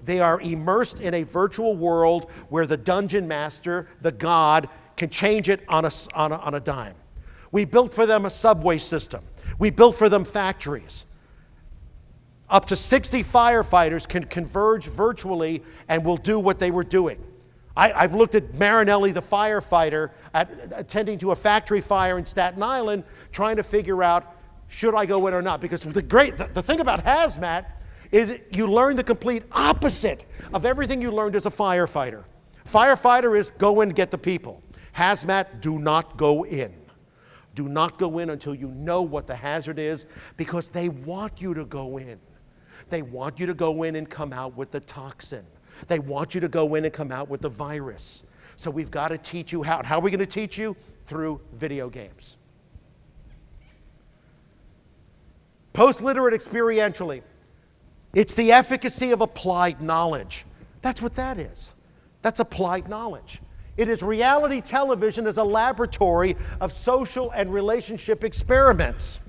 They are immersed in a virtual world where the dungeon master, the god, can change it on a dime. We built for them a subway system. We built for them factories. Up to 60 firefighters can converge virtually and will do what they were doing. I've looked at Marinelli, the firefighter, attending to a factory fire in Staten Island, trying to figure out, should I go in or not? Because the thing about hazmat is you learn the complete opposite of everything you learned as a firefighter. Firefighter is go in and get the people. Hazmat, do not go in. Do not go in until you know what the hazard is, because they want you to go in. They want you to go in and come out with the toxin. They want you to go in and come out with the virus. So we've got to teach you how. How are we going to teach you? Through video games. Post-literate experientially. It's the efficacy of applied knowledge. That's what that is. That's applied knowledge. It is reality television as a laboratory of social and relationship experiments.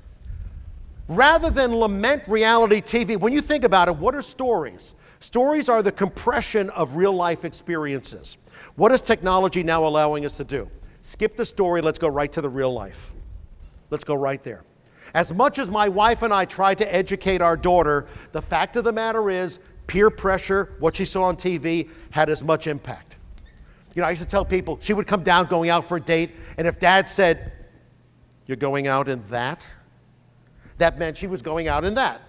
Rather than lament reality TV, when you think about it, what are stories? Stories are the compression of real-life experiences. What is technology now allowing us to do? Skip the story, let's go right to the real life. Let's go right there. As much as my wife and I tried to educate our daughter, the fact of the matter is peer pressure, what she saw on TV, had as much impact. You know, I used to tell people, she would come down going out for a date, and if Dad said, you're going out in that? That meant she was going out in that.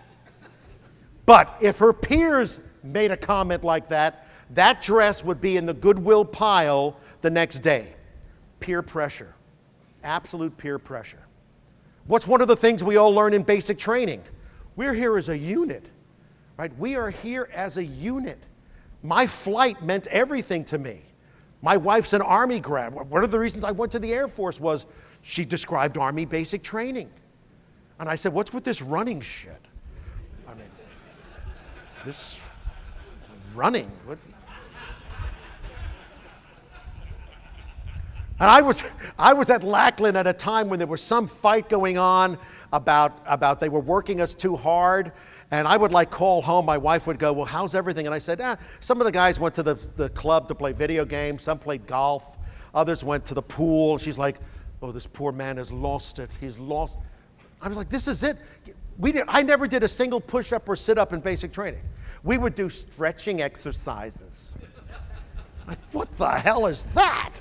But if her peers made a comment like that, that dress would be in the Goodwill pile the next day. Peer pressure. Absolute peer pressure. What's one of the things we all learn in basic training? We're here as a unit, right? We are here as a unit. My flight meant everything to me. My wife's an Army grad. One of the reasons I went to the Air Force was she described Army basic training. And I said, what's with this running shit? I mean, this running. What? And I was at Lackland at a time when there was some fight going on about they were working us too hard. And I would like call home, my wife would go, well, how's everything? And I said, some of the guys went to the club to play video games, some played golf, others went to the pool. She's like, oh, this poor man has lost it. He's lost. I was like, this is it. I never did a single push-up or sit-up in basic training. We would do stretching exercises. Like, what the hell is that?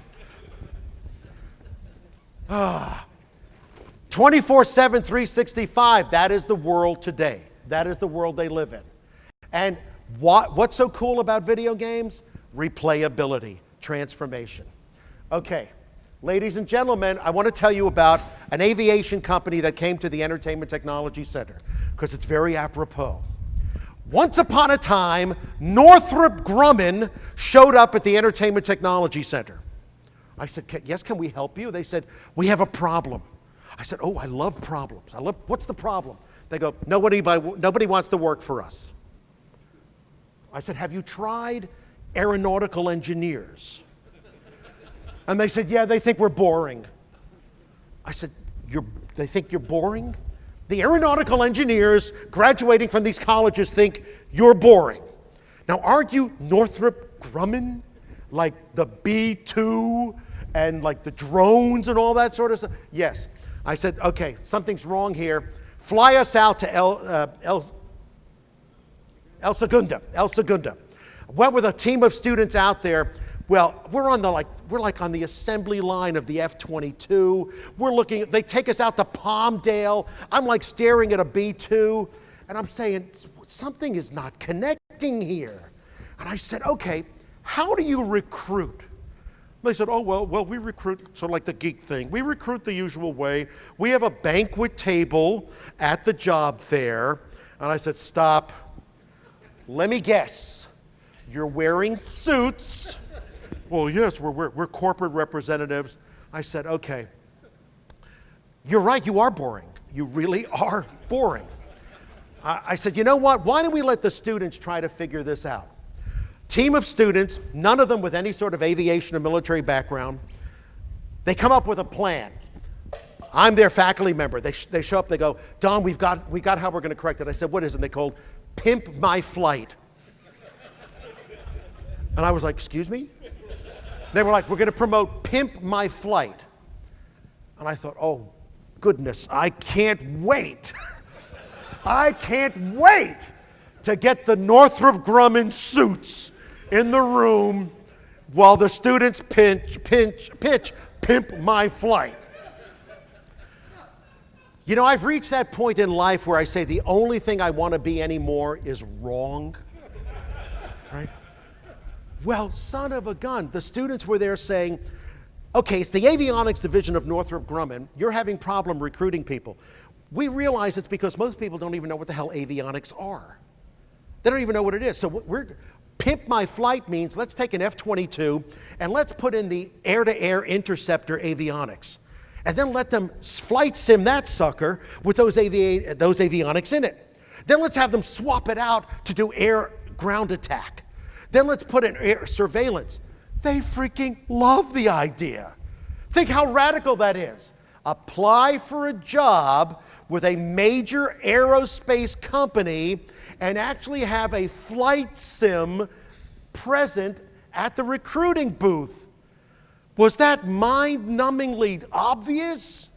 24/7, 365, that is the world today. That is the world they live in. And what's so cool about video games? Replayability, transformation. Okay, ladies and gentlemen, I want to tell you about an aviation company that came to the Entertainment Technology Center, because it's very apropos. Once upon a time, Northrop Grumman showed up at the Entertainment Technology Center. I said, yes, can we help you? They said, we have a problem. I said, oh, I love problems. What's the problem? They go, nobody wants to work for us. I said, have you tried aeronautical engineers? And they said, yeah, they think we're boring. I said, they think you're boring? The aeronautical engineers graduating from these colleges think you're boring. Now, aren't you Northrop Grumman? Like the B-2 and like the drones and all that sort of stuff? Yes. I said, okay, something's wrong here. Fly us out to El Segunda. Went with a team of students out there. Well, we're like on the assembly line of the F-22. They take us out to Palmdale. I'm like staring at a B-2, and I'm saying, something is not connecting here. And I said, okay, how do you recruit? They said, oh, well, we recruit, sort of like the geek thing. We recruit the usual way. We have a banquet table at the job fair. And I said, stop. Let me guess. You're wearing suits. Well, yes, we're corporate representatives. I said, okay. You're right, you are boring. You really are boring. I said, you know what? Why don't we let the students try to figure this out? Team of students, none of them with any sort of aviation or military background. They come up with a plan. I'm their faculty member. They show up, they go, Don, we got how we're going to correct it. I said, what is it? And they called Pimp My Flight. And I was like, excuse me? They were like, we're going to promote Pimp My Flight. And I thought, oh, goodness, I can't wait. I can't wait to get the Northrop Grumman suits in the room while the students pitch Pimp My Flight. You know, I've reached that point in life where I say the only thing I want to be anymore is wrong. Right? Well, son of a gun, the students were there saying, okay, it's the avionics division of Northrop Grumman. You're having problem recruiting people. We realize it's because most people don't even know what the hell avionics are. They don't even know what it is. So Pimp My Flight means let's take an F-22 and let's put in the air-to-air interceptor avionics. And then let them flight sim that sucker with those avionics in it. Then let's have them swap it out to do air-ground attack. Then let's put in air surveillance. They freaking love the idea. Think how radical that is. Apply for a job with a major aerospace company and actually have a flight sim present at the recruiting booth. Was that mind-numbingly obvious?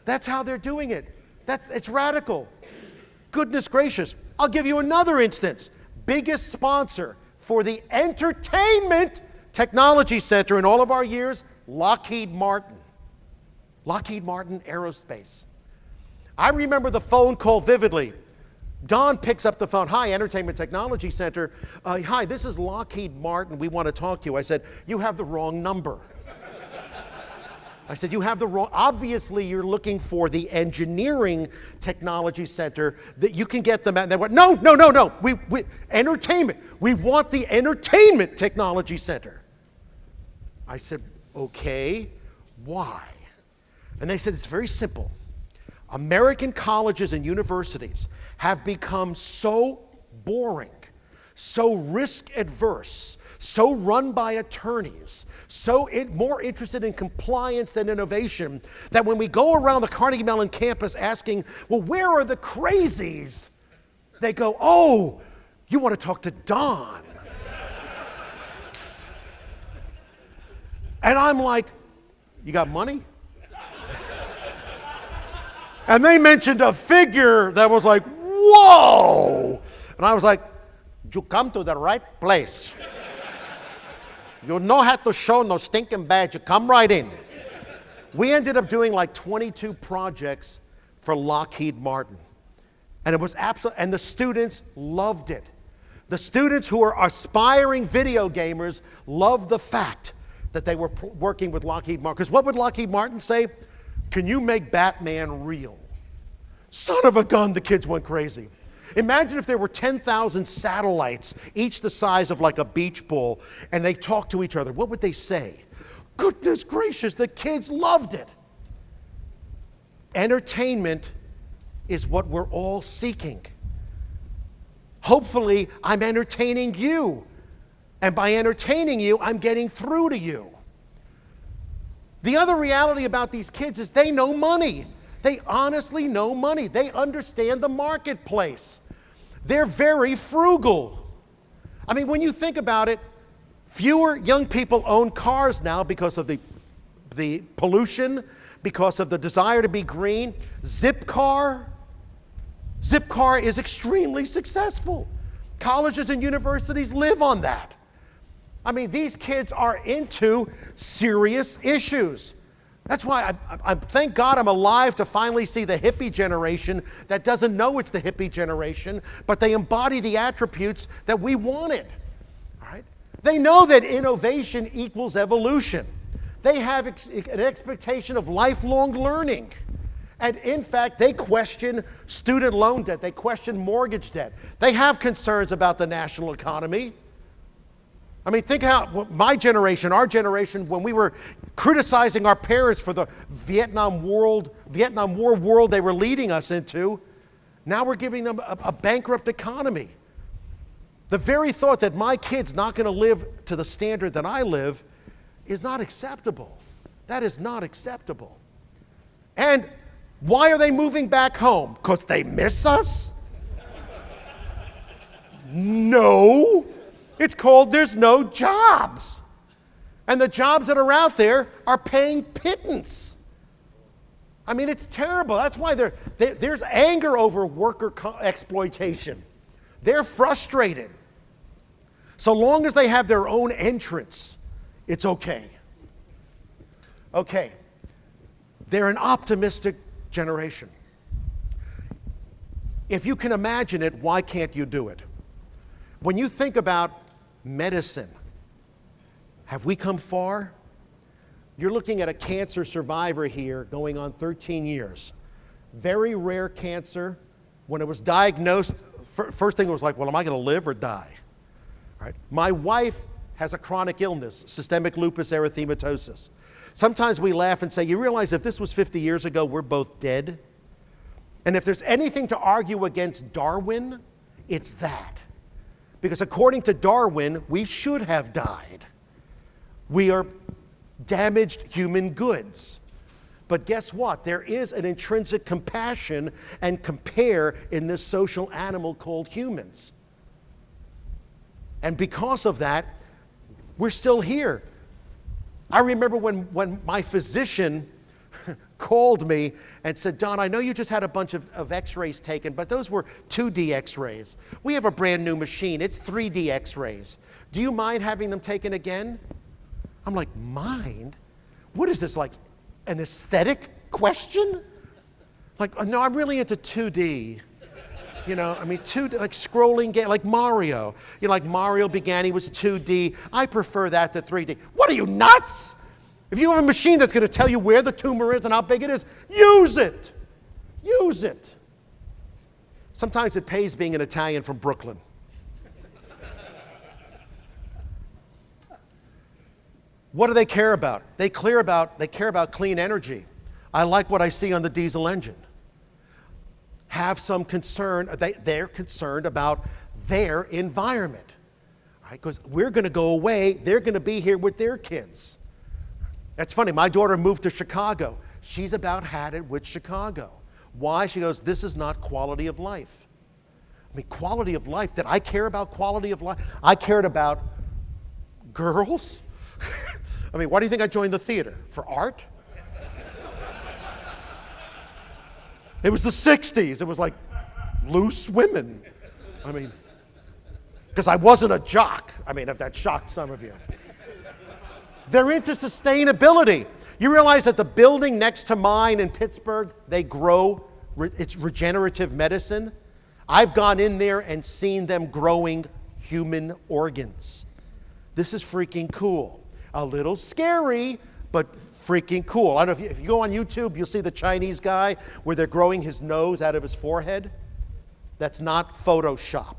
That's how they're doing it. It's radical. Goodness gracious. I'll give you another instance. Biggest sponsor for the Entertainment Technology Center in all of our years, Lockheed Martin. Lockheed Martin Aerospace. I remember the phone call vividly. Don picks up the phone. Hi, Entertainment Technology Center. Hi, this is Lockheed Martin. We want to talk to you. I said, you have the wrong number. I said, you have the wrong, obviously you're looking for the Engineering Technology Center that you can get them at. And they went, no, entertainment. We want the Entertainment Technology Center. I said, okay, why? And they said, it's very simple. American colleges and universities have become so boring, so risk adverse, so run by attorneys, so more interested in compliance than innovation, that when we go around the Carnegie Mellon campus asking, well, where are the crazies? They go, oh, you want to talk to Don. And I'm like, you got money? And they mentioned a figure that was like, whoa! And I was like, you come to the right place. You don't have to show no stinking badge. You come right in. We ended up doing like 22 projects for Lockheed Martin. And it was absolutely, and the students loved it. The students who are aspiring video gamers loved the fact that they were working with Lockheed Martin. Because what would Lockheed Martin say? Can you make Batman real? Son of a gun, the kids went crazy. Imagine if there were 10,000 satellites, each the size of like a beach ball, and they talked to each other. What would they say? Goodness gracious, the kids loved it. Entertainment is what we're all seeking. Hopefully, I'm entertaining you. And by entertaining you, I'm getting through to you. The other reality about these kids is they know money. They honestly know money. They understand the marketplace. They're very frugal. I mean, when you think about it, fewer young people own cars now because of the pollution, because of the desire to be green. Zipcar is extremely successful. Colleges and universities live on that. I mean, these kids are into serious issues. That's why I thank God I'm alive to finally see the hippie generation that doesn't know it's the hippie generation, but they embody the attributes that we wanted. All right? They know that innovation equals evolution. They have an expectation of lifelong learning. And in fact, they question student loan debt. They question mortgage debt. They have concerns about the national economy. I mean, think how my generation, our generation, when we were criticizing our parents for the Vietnam War world they were leading us into, now we're giving them a bankrupt economy. The very thought that my kid's not going to live to the standard that I live is not acceptable. That is not acceptable. And why are they moving back home? Because they miss us? No. It's called there's no jobs. And the jobs that are out there are paying pittance. I mean, it's terrible. That's why there's anger over worker exploitation. They're frustrated. So long as they have their own entrance, it's okay. Okay. They're an optimistic generation. If you can imagine it, why can't you do it? When you think about medicine, have we come far? You're looking at a cancer survivor here going on 13 years. Very rare cancer. When it was diagnosed, first thing was like, well, am I going to live or die? All right. My wife has a chronic illness, systemic lupus erythematosus. Sometimes we laugh and say, you realize if this was 50 years ago, we're both dead? And if there's anything to argue against Darwin, it's that. Because according to Darwin, we should have died. We are damaged human goods. But guess what? There is an intrinsic compassion and compare in this social animal called humans. And because of that, we're still here. I remember when my physician called me and said, Don, I know you just had a bunch of x-rays taken, but those were 2D x-rays. We have a brand new machine. It's 3D x-rays. Do you mind having them taken again? I'm like, mind? What is this, like an aesthetic question? Like, no, I'm really into 2D. You know, I mean, 2D, like scrolling game, like Mario. You know, like Mario began, he was 2D. I prefer that to 3D. What are you, nuts? If you have a machine that's going to tell you where the tumor is and how big it is, use it. Use it. Sometimes it pays being an Italian from Brooklyn. What do they care about? They care about clean energy. I like what I see on the diesel engine. Have some concern. They're concerned about their environment. Right? Because we're going to go away. They're going to be here with their kids. That's funny. My daughter moved to Chicago. She's about had it with Chicago. Why? She goes, this is not quality of life. I mean, quality of life. Did I care about quality of life? I cared about girls. I mean, why do you think I joined the theater? For art? It was the 60s. It was like loose women. I mean, because I wasn't a jock. I mean, if that shocked some of you. They're into sustainability. You realize that the building next to mine in Pittsburgh, they grow, it's regenerative medicine. I've gone in there and seen them growing human organs. This is freaking cool. A little scary, but freaking cool. I don't know if you go on YouTube, you'll see the Chinese guy where they're growing his nose out of his forehead. That's not Photoshop.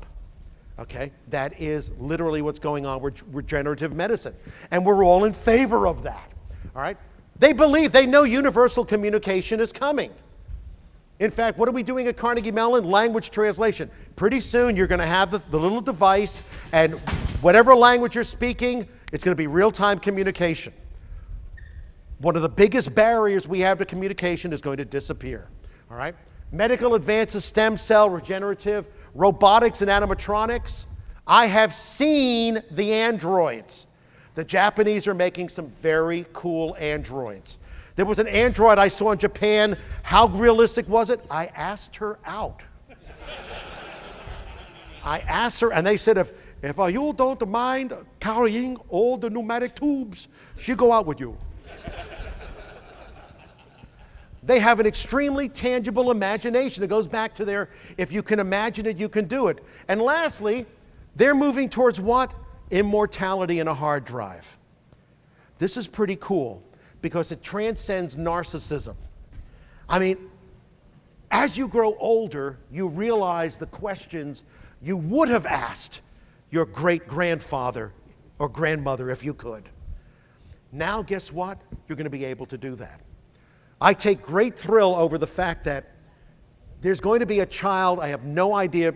Okay, that is literally what's going on with regenerative medicine. And we're all in favor of that, all right? They know universal communication is coming. In fact, what are we doing at Carnegie Mellon? Language translation. Pretty soon you're going to have the little device, and whatever language you're speaking, it's going to be real-time communication. One of the biggest barriers we have to communication is going to disappear. All right? Medical advances, stem cell, regenerative, robotics and animatronics. I have seen the androids. The Japanese are making some very cool androids. There was an android I saw in Japan. How realistic was it? I asked her out. I asked her, and they said, if you don't mind carrying all the pneumatic tubes, she'll go out with you. They have an extremely tangible imagination. It goes back to their, if you can imagine it, you can do it. And lastly, they're moving towards what? Immortality in a hard drive. This is pretty cool because it transcends narcissism. I mean, as you grow older, you realize the questions you would have asked your great-grandfather or grandmother if you could. Now, guess what? You're going to be able to do that. I take great thrill over the fact that there's going to be a child, I have no idea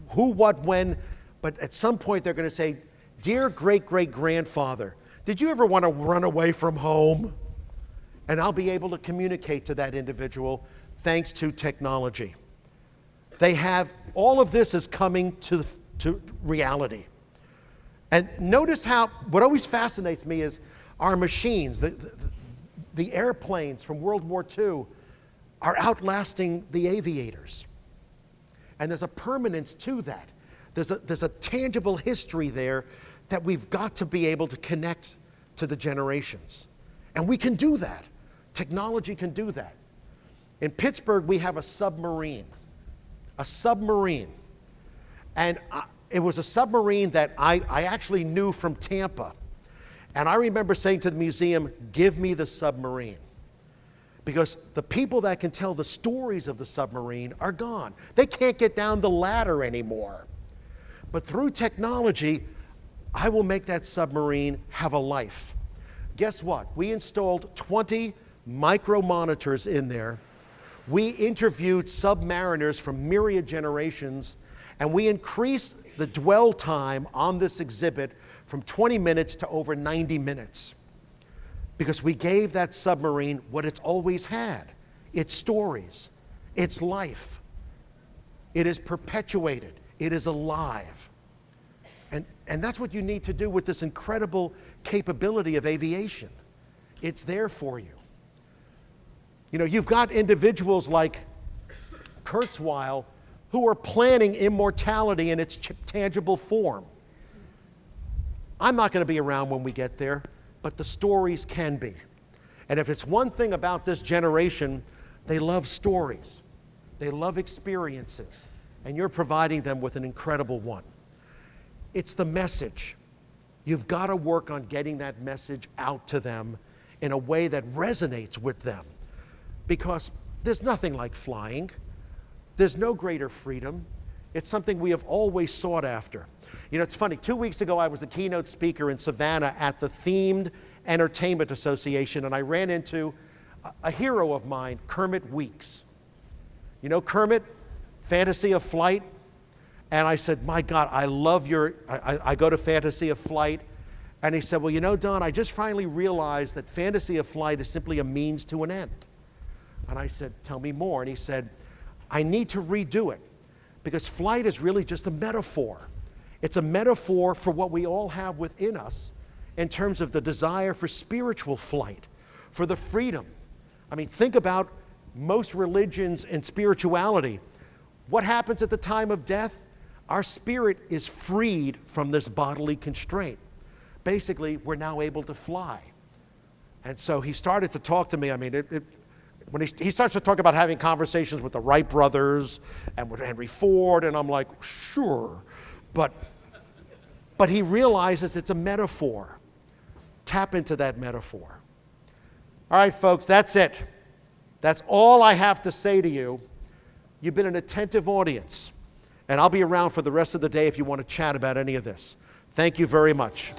who, what, when, but at some point they're going to say, "Dear great-great-grandfather, did you ever want to run away from home?" And I'll be able to communicate to that individual thanks to technology. They have, all of this is coming to reality. And notice how, what always fascinates me is our machines, the airplanes from World War II are outlasting the aviators. And there's a permanence to that. There's a tangible history there that we've got to be able to connect to the generations. And we can do that. Technology can do that. In Pittsburgh, we have a submarine. A submarine. And it was a submarine that I actually knew from Tampa. And I remember saying to the museum, "Give me the submarine." Because the people that can tell the stories of the submarine are gone. They can't get down the ladder anymore. But through technology, I will make that submarine have a life. Guess what? We installed 20 micro monitors in there. We interviewed submariners from myriad generations, and we increased the dwell time on this exhibit from 20 minutes to over 90 minutes. Because we gave that submarine what it's always had, its stories, its life. It is perpetuated, it is alive. And that's what you need to do with this incredible capability of aviation. It's there for you. You know, you've got individuals like Kurzweil who are planning immortality in its tangible form. I'm not going to be around when we get there, but the stories can be. And if it's one thing about this generation, they love stories. They love experiences. And you're providing them with an incredible one. It's the message. You've got to work on getting that message out to them in a way that resonates with them. Because there's nothing like flying. There's no greater freedom. It's something we have always sought after. You know, it's funny, 2 weeks ago I was the keynote speaker in Savannah at the Themed Entertainment Association, and I ran into a hero of mine, Kermit Weeks. You know Kermit, Fantasy of Flight? And I said, "My God, I love I go to Fantasy of Flight." And he said, "Well, you know, Don, I just finally realized that Fantasy of Flight is simply a means to an end." And I said, "Tell me more." And he said, "I need to redo it because flight is really just a metaphor. It's a metaphor for what we all have within us in terms of the desire for spiritual flight, for the freedom." I mean, think about most religions and spirituality. What happens at the time of death? Our spirit is freed from this bodily constraint. Basically, we're now able to fly. And so he started to talk to me. I mean, when he starts to talk about having conversations with the Wright brothers and with Henry Ford, and I'm like, sure. But he realizes it's a metaphor. Tap into that metaphor. All right, folks, that's it. That's all I have to say to you. You've been an attentive audience, and I'll be around for the rest of the day if you want to chat about any of this. Thank you very much.